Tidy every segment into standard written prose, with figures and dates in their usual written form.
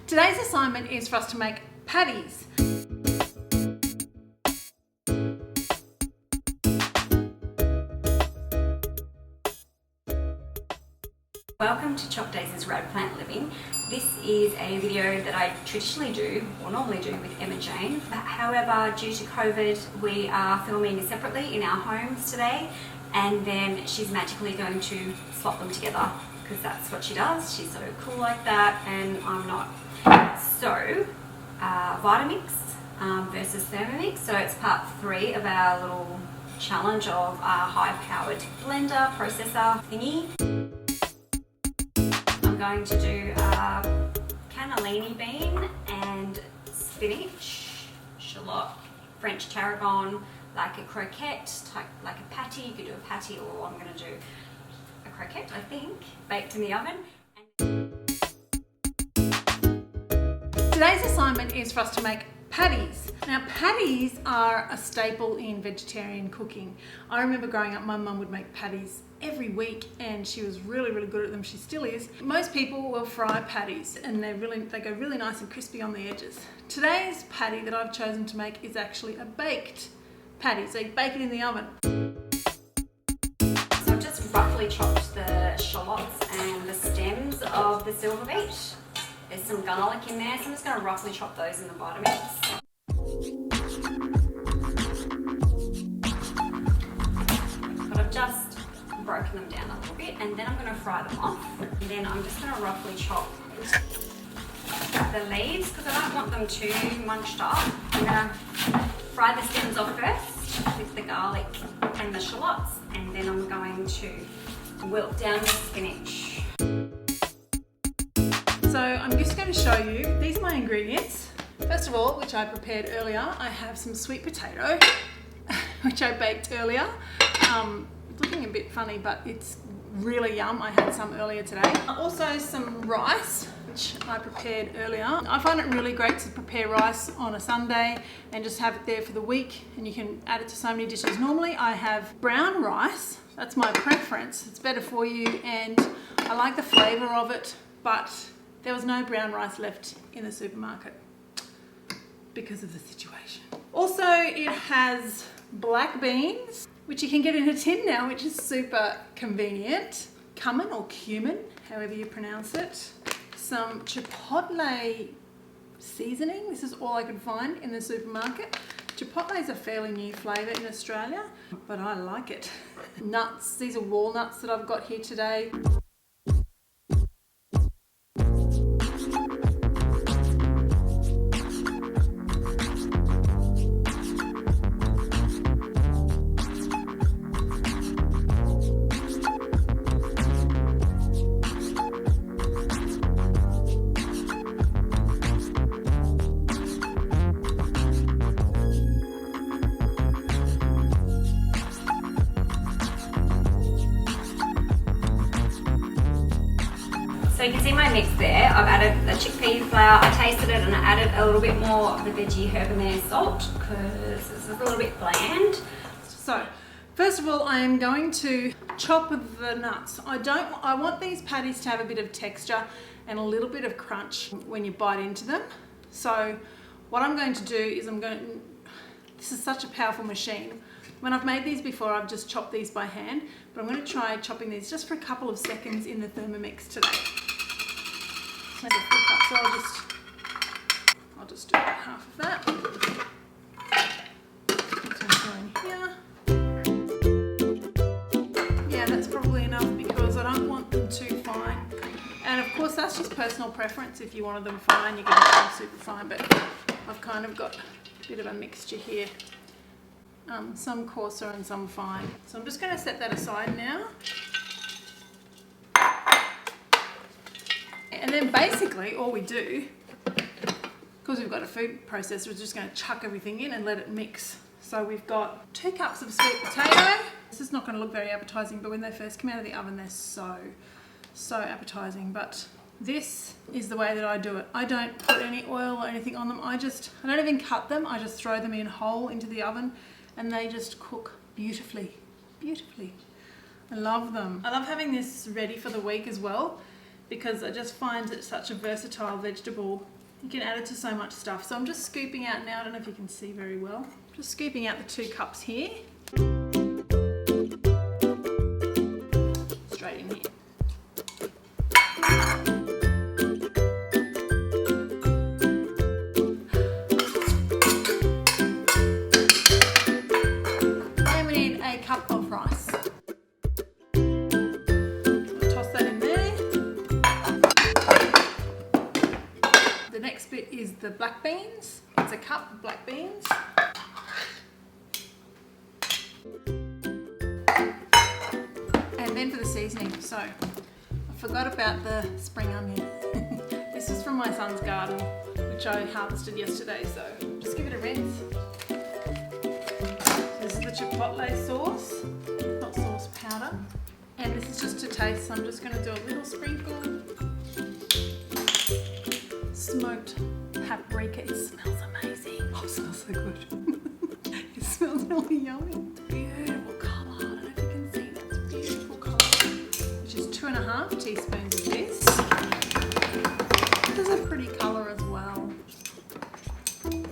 Today's assignment is for us to make patties. Welcome to Chop Days' Rad Plant Living. This is a video that I traditionally do, or normally do, with Emma Jane. However, due to COVID, we are filming separately in our homes today, and then she's magically going to swap them together because that's what she does. She's so cool like that, and I'm not. So, Vitamix versus Thermomix. So it's part 3 of our little challenge of our high-powered blender processor thingy. I'm going to do cannellini bean and spinach, shallot, French tarragon, like a croquette, like a patty. You could do a patty, or I'm going to do a croquette, I think, baked in the oven. Today's assignment is for us to make patties. Now, patties are a staple in vegetarian cooking. I remember growing up, my mum would make patties every week, and she was really good at them. She still is. Most people will fry patties, and they go really nice and crispy on the edges. Today's patty that I've chosen to make is actually a baked patty, so you bake it in the oven. So I've just roughly chopped the shallots and the stems of the silver beet. There's some garlic in there, so I'm just going to roughly chop those in the Vitamix. But I've just broken them down a little bit, and then I'm going to fry them off. And then I'm just going to roughly chop the leaves because I don't want them too munched up. I'm going to fry the stems off first with the garlic and the shallots, and then I'm going to wilt down the spinach. So I'm just going to show you, these are my ingredients. First of all, which I prepared earlier, I have some sweet potato, which I baked earlier. It's looking a bit funny, but it's really yum. I had some earlier today. Also some rice, which I prepared earlier. I find it really great to prepare rice on a Sunday and just have it there for the week, and you can add it to so many dishes. Normally I have brown rice. That's my preference. It's better for you, and I like the flavour of it, but there was no brown rice left in the supermarket because of the situation. Also, it has black beans, which you can get in a tin now, which is super convenient. Cumin or cumin, however you pronounce it. Some chipotle seasoning. This is all I could find in the supermarket. Chipotle is a fairly new flavour in Australia, but I like it. Nuts. These are walnuts that I've got here today. So you can see my mix there. I've added the chickpea flour, I tasted it, and I added a little bit more of the veggie herb in there, salt, because this is a little bit bland. So, first of all, I am going to chop the nuts. I want these patties to have a bit of texture and a little bit of crunch when you bite into them. So, what I'm going to do is this is such a powerful machine. When I've made these before, I've just chopped these by hand, but I'm going to try chopping these just for a couple of seconds in the Thermomix today. Maybe a full cup, so I'll just do half of that. Yeah, that's probably enough because I don't want them too fine. And of course, that's just personal preference. If you wanted them fine, you can make them super fine, but I've kind of got a bit of a mixture here. Some coarser and some fine. So I'm just going to set that aside now. And then basically all we do, because we've got a food processor, is just going to chuck everything in and let it mix. So we've got 2 cups of sweet potato. This is not going to look very appetizing, but when they first come out of the oven, they're so appetizing. But this is the way that I do it. I don't put any oil or anything on them. I don't even cut them. I just throw them in whole into the oven, and they just cook beautifully. I love them. I love having this ready for the week as well, because I just find it such a versatile vegetable. You can add it to so much stuff. So I'm just scooping out now. I don't know if you can see very well. Just scooping out the 2 cups here. Straight in here. And we need a cup of rice. Toss that in there. The next bit is the black beans. It's a cup of black beans. And then for the seasoning, so I forgot about the spring onion. This is from my son's garden, which I harvested yesterday, so just give it a rinse. This is the chipotle sauce, hot sauce powder. And this is just to taste, so I'm just going to do a little sprinkle. Smoked paprika, it smells amazing. Oh, it smells so good. It smells really yummy. Beautiful colour, I don't know if you can see, that's beautiful colour. Which is 2.5 teaspoons of this. This is a pretty colour as well. 2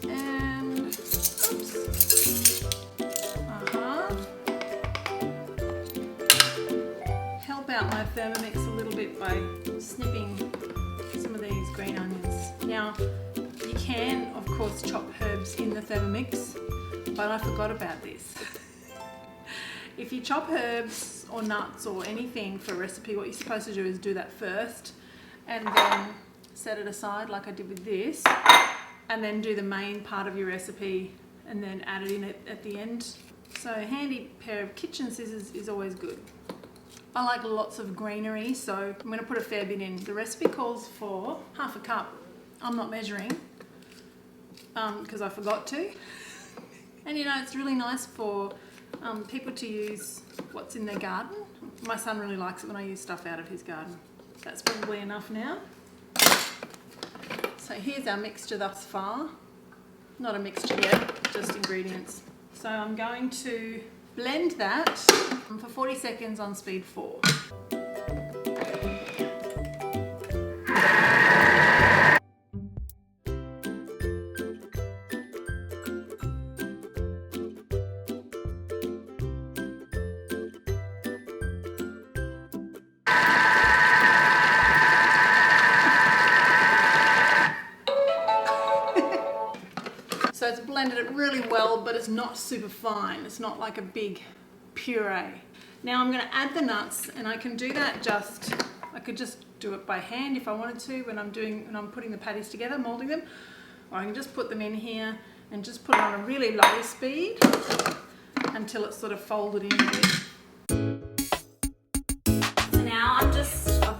and, oops, 1/2. Help out my Thermomix a little bit by snipping some of these green onions. Now, you can, of course, chop herbs in the Thermomix, but I forgot about this. If you chop herbs or nuts or anything for a recipe, what you're supposed to do is do that first and then set it aside like I did with this, and then do the main part of your recipe and then add it in at the end. So a handy pair of kitchen scissors is always good. I like lots of greenery, so I'm going to put a fair bit in. The recipe calls for 1/2 cup. I'm not measuring because I forgot to. And you know, it's really nice for people to use what's in their garden. My son really likes it when I use stuff out of his garden. That's probably enough now. So here's our mixture thus far. Not a mixture yet, just ingredients. So I'm going to blend that for 40 seconds on speed 4. So it's blended it really well, but it's not super fine. It's not like a big puree. Now I'm going to add the nuts, and I can do that I could just do it by hand if I wanted to when I'm putting the patties together, molding them, or I can just put them in here and just put it on a really low speed until it's sort of folded in a bit. So now I've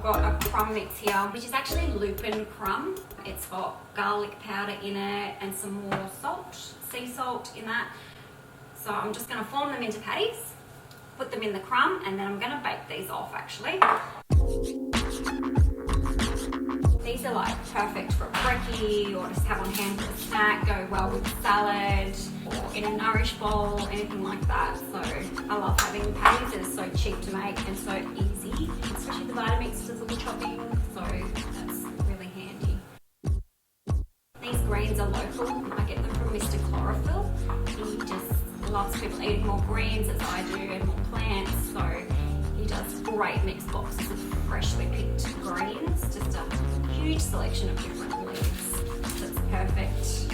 got a crumb mix here, which is actually lupin crumb. It's got garlic powder in it and some more salt, sea salt in that. So I'm just going to form them into patties, put them in the crumb, and then I'm going to bake these off actually. These are like perfect for a brekkie or just have on hand for a snack, go well with salad or in a nourish bowl, anything like that. So I love having patties. It's so cheap to make and so easy, especially the Vitamix does all the chopping, so that's really handy. These greens are local. I get them from Mr. Chlorophyll. He just loves people eating more greens as I do and more plants, so he does great mixed boxes of freshly picked greens, just a huge selection of different leaves. That's perfect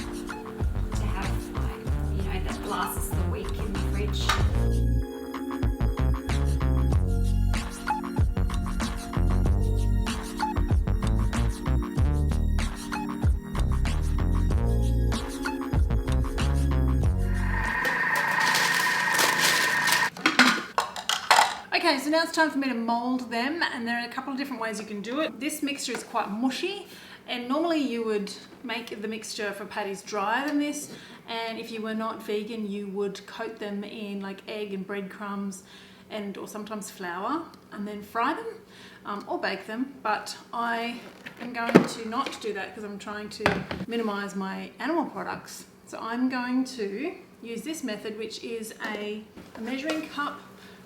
to have, like, you know, that lasts the week in the fridge. Okay, so now it's time for me to mold them, and there are a couple of different ways you can do it. This mixture is quite mushy, and normally you would make the mixture for patties drier than this, and if you were not vegan you would coat them in like egg and breadcrumbs or sometimes flour and then fry them or bake them, but I am going to not do that because I'm trying to minimize my animal products. So I'm going to use this method, which is a measuring cup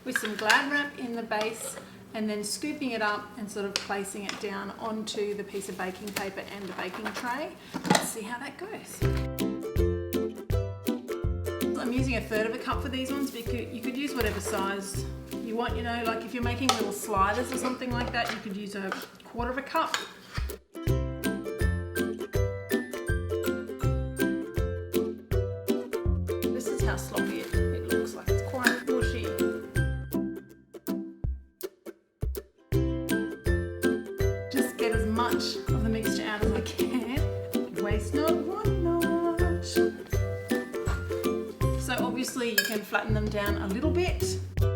with some Glad wrap in the base and then scooping it up and sort of placing it down onto the piece of baking paper and the baking tray. Let's see how that goes. I'm using 1/3 of a cup for these ones because you could use whatever size you want, you know, like if you're making little sliders or something like that, you could use 1/4 of a cup. This is how sloppy it looks like. It's quite mushy. Just get as much of the mixture out as I can. Waste not, want not. So obviously you can flatten them down a little bit. I've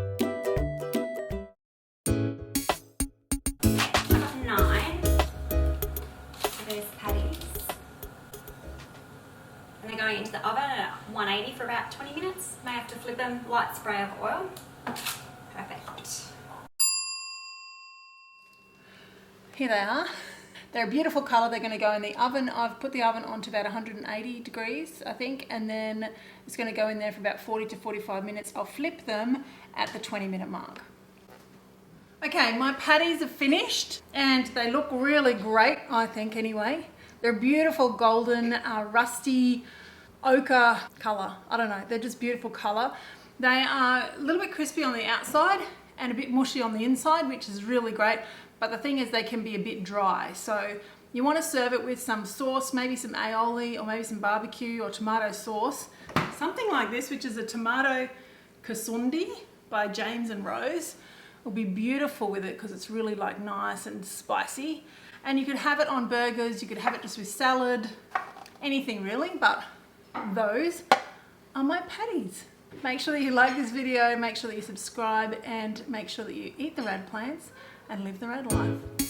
9 of those patties. And they're going into the oven at 180 for about 20 minutes. May have to flip them, light spray of oil. Perfect. Here they are. They're a beautiful colour. They're going to go in the oven. I've put the oven on to about 180 degrees, I think, and then it's going to go in there for about 40 to 45 minutes. I'll flip them at the 20-minute mark. Okay, my patties are finished and they look really great, I think anyway. They're beautiful golden, rusty ochre colour. I don't know, they're just beautiful colour. They are a little bit crispy on the outside and a bit mushy on the inside, which is really great. But the thing is, they can be a bit dry. So you want to serve it with some sauce, maybe some aioli or maybe some barbecue or tomato sauce. Something like this, which is a tomato kasundi by James and Rose, will be beautiful with it because it's really like nice and spicy. And you could have it on burgers, you could have it just with salad, anything really, but those are my patties. Make sure that you like this video, make sure that you subscribe, and make sure that you eat the rad plants and live the rad life.